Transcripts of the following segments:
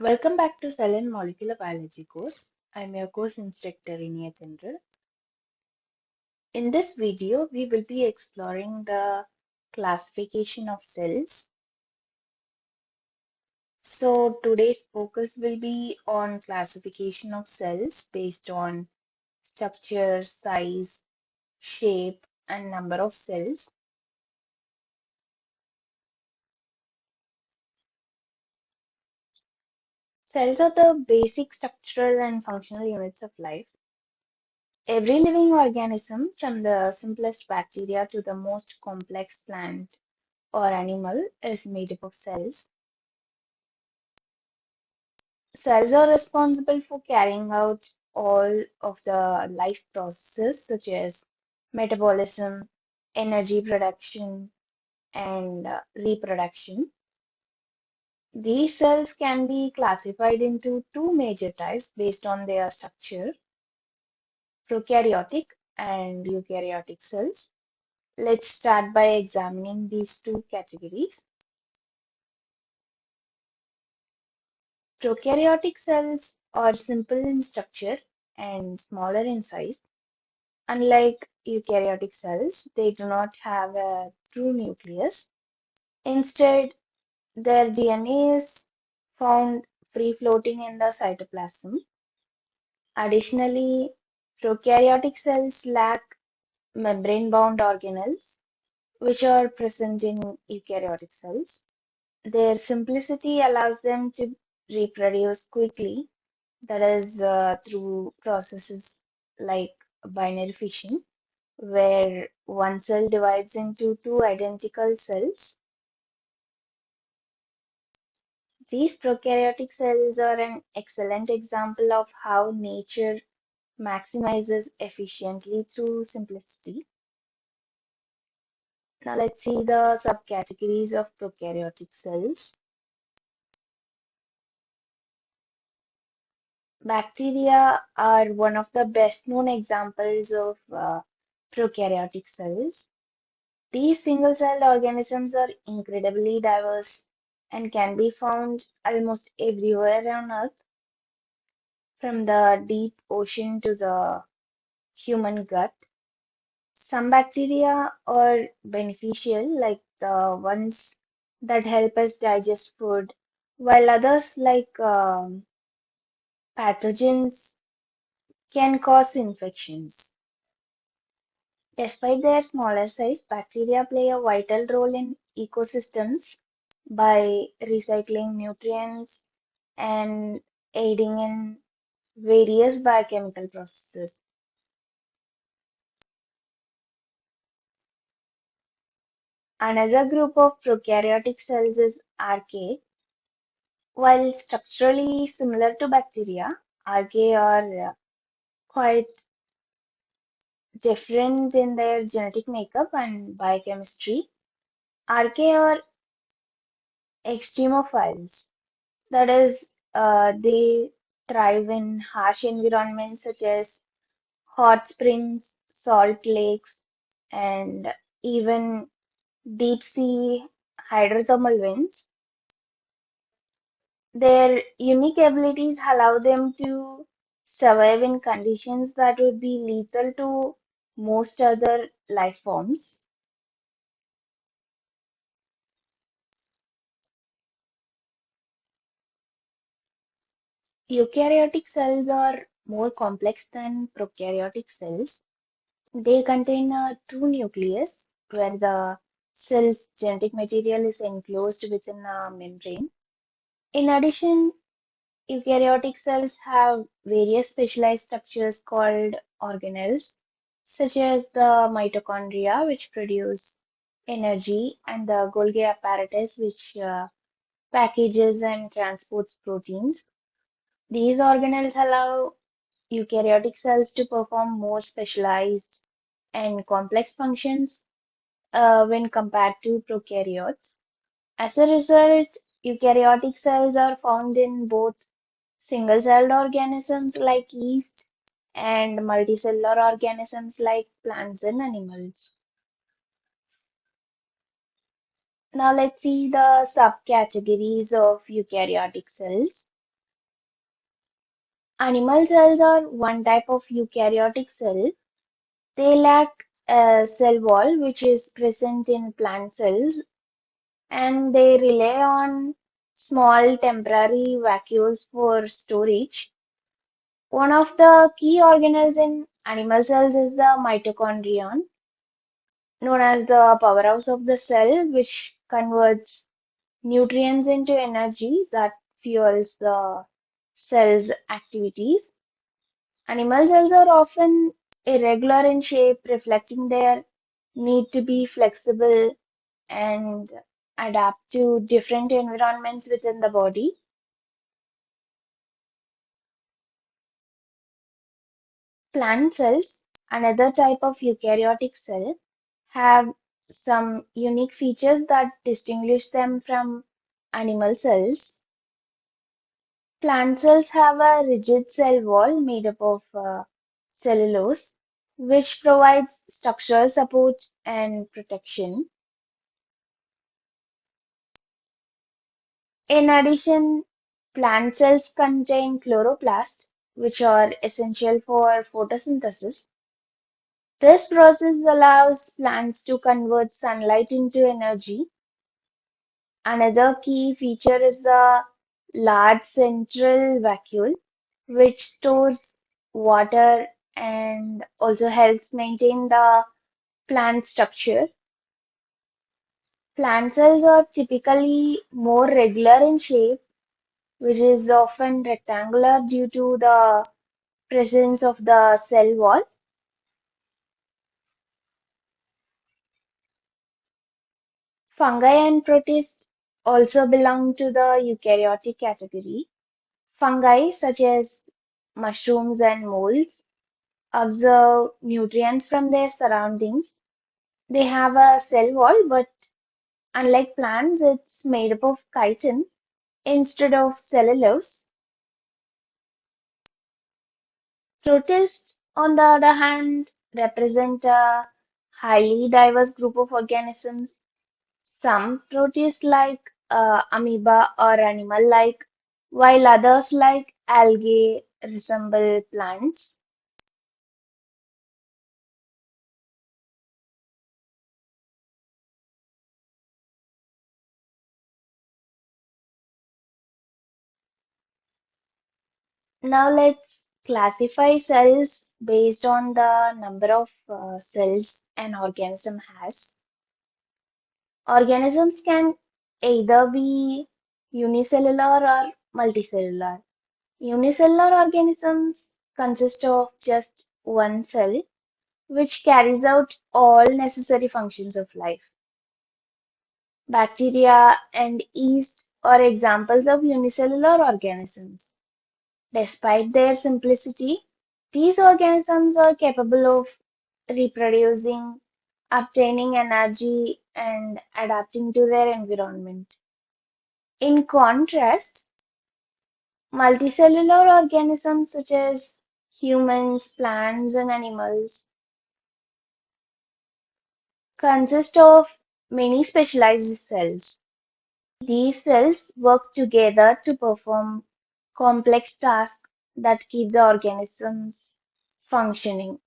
Welcome back to Cell and Molecular Biology course. I'm your course instructor Iniya Chandra. In this video, we will be exploring the classification of cells. So today's focus will be on classification of cells based on structure, size, shape, and number of cells. Cells are the basic structural and functional units of life. Every living organism, from the simplest bacteria to the most complex plant or animal, is made up of cells. Cells are responsible for carrying out all of the life processes such as metabolism, energy production, and reproduction. These cells can be classified into two major types based on their structure: prokaryotic and eukaryotic cells. Let's start by examining these two categories. Prokaryotic cells are simple in structure and smaller in size. Unlike eukaryotic cells, they do not have a true nucleus. Instead, their DNA is found free floating in the cytoplasm. Additionally, prokaryotic cells lack membrane bound organelles, which are present in eukaryotic cells. Their simplicity allows them to reproduce quickly, that is, through processes like binary fission, where one cell divides into two identical cells. These prokaryotic cells are an excellent example of how nature maximizes efficiently through simplicity. Now let's see the subcategories of prokaryotic cells. Bacteria are one of the best known examples of prokaryotic cells. These single celled organisms are incredibly diverse and can be found almost everywhere on Earth, from the deep ocean to the human gut. Some bacteria are beneficial, like the ones that help us digest food, while others, like pathogens, can cause infections. Despite their smaller size, bacteria play a vital role in ecosystems by recycling nutrients and aiding in various biochemical processes. Another group of prokaryotic cells is Archaea. While structurally similar to bacteria, Archaea are quite different in their genetic makeup and biochemistry. Archaea are extremophiles. That is, they thrive in harsh environments such as hot springs, salt lakes, and even deep sea hydrothermal vents. Their unique abilities allow them to survive in conditions that would be lethal to most other life forms. Eukaryotic cells are more complex than prokaryotic cells. They contain a true nucleus where the cell's genetic material is enclosed within a membrane. In addition, eukaryotic cells have various specialized structures called organelles, such as the mitochondria, which produce energy, and the Golgi apparatus, which packages and transports proteins. These organelles allow eukaryotic cells to perform more specialized and complex functions when compared to prokaryotes. As a result, eukaryotic cells are found in both single-celled organisms like yeast and multicellular organisms like plants and animals. Now let's see the subcategories of eukaryotic cells. Animal cells are one type of eukaryotic cell. They lack a cell wall, which is present in plant cells, and they rely on small temporary vacuoles for storage. One of the key organelles in animal cells is the mitochondrion, known as the powerhouse of the cell, which converts nutrients into energy that fuels the cell's activities. Animal cells are often irregular in shape, reflecting their need to be flexible and adapt to different environments within the body. Plant cells, another type of eukaryotic cell, have some unique features that distinguish them from animal cells. Plant cells have a rigid cell wall made up of cellulose, which provides structural support and protection. In addition, plant cells contain chloroplasts, which are essential for photosynthesis. This process allows plants to convert sunlight into energy. Another key feature is the large central vacuole, which stores water and also helps maintain the plant structure. Plant cells are typically more regular in shape, which is often rectangular due to the presence of the cell wall. Fungi and protists also belong to the eukaryotic category. Fungi, such as mushrooms and molds, absorb nutrients from their surroundings. They have a cell wall, but unlike plants, it's made up of chitin instead of cellulose. Protists, on the other hand, represent a highly diverse group of organisms. Some protists like amoeba or animal-like, while others like algae resemble plants. Now let's classify cells based on the number of cells an organism has. Organisms can either be unicellular or multicellular. Unicellular organisms consist of just one cell, which carries out all necessary functions of life. Bacteria and yeast are examples of unicellular organisms. Despite their simplicity, these organisms are capable of reproducing, obtaining energy, and adapting to their environment. In contrast, multicellular organisms such as humans, plants, and animals consist of many specialized cells. These cells work together to perform complex tasks that keep the organisms functioning.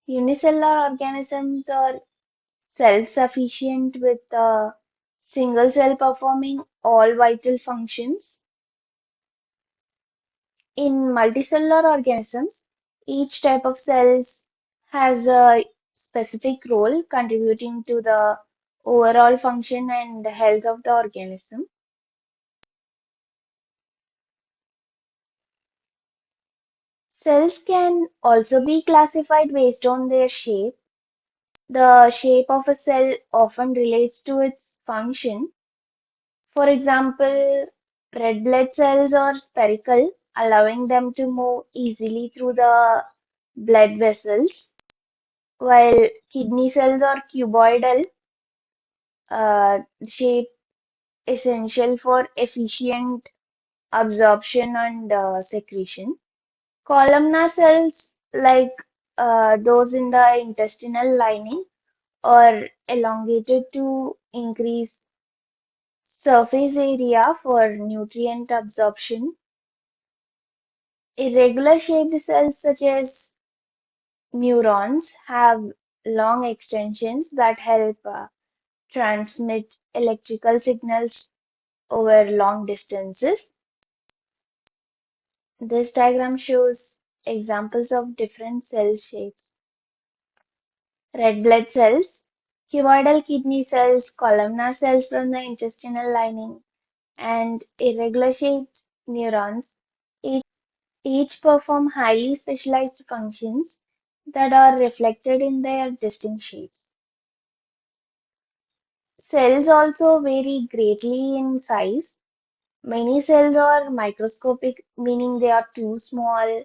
Unicellular organisms are self-sufficient with a single cell performing all vital functions. In multicellular organisms, each type of cells has a specific role contributing to the overall function and health of the organism. Cells can also be classified based on their shape. The shape of a cell often relates to its function. For example, red blood cells are spherical, allowing them to move easily through the blood vessels, while kidney cells are cuboidal, shape essential for efficient absorption and secretion. Columnar cells, like those in the intestinal lining, are elongated to increase surface area for nutrient absorption. Irregular shaped cells such as neurons have long extensions that help transmit electrical signals over long distances. This diagram shows examples of different cell shapes. Red blood cells, cuboidal kidney cells, columnar cells from the intestinal lining, and irregular shaped neurons. Each perform highly specialized functions that are reflected in their distinct shapes. Cells also vary greatly in size. Many cells are microscopic, meaning they are too small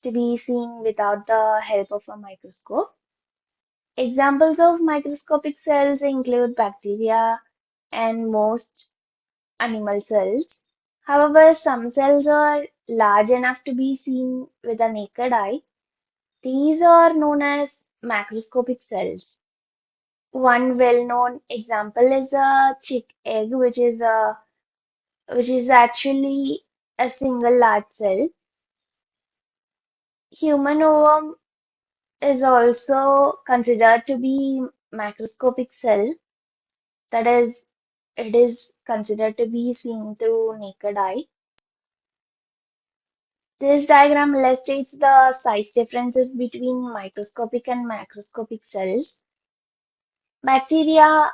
to be seen without the help of a microscope. Examples of microscopic cells include bacteria and most animal cells. However, some cells are large enough to be seen with the naked eye. These are known as macroscopic cells. One well-known example is a chick egg, which is actually a single large cell. Human ovum is also considered to be macroscopic cell, that is, it is considered to be seen through naked eye. This diagram illustrates the size differences between microscopic and macroscopic cells. Bacteria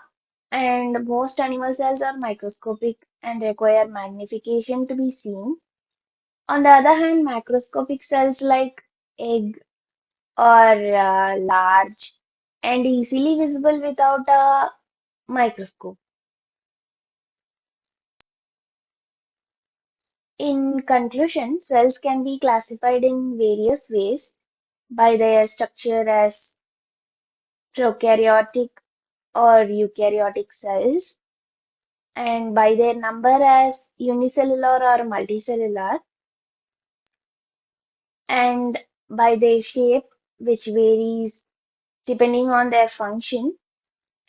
and most animal cells are microscopic and require magnification to be seen. On the other hand, macroscopic cells like egg are large and easily visible without a microscope. In conclusion, cells can be classified in various ways by their structure as prokaryotic or eukaryotic cells, and by their number as unicellular or multicellular, and by their shape, which varies depending on their function,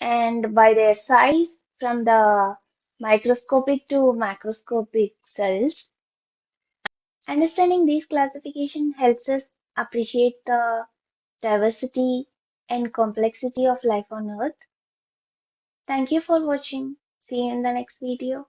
and by their size from the microscopic to macroscopic cells. Understanding these classification helps us appreciate the diversity and complexity of life on Earth. Thank you for watching. See you in the next video.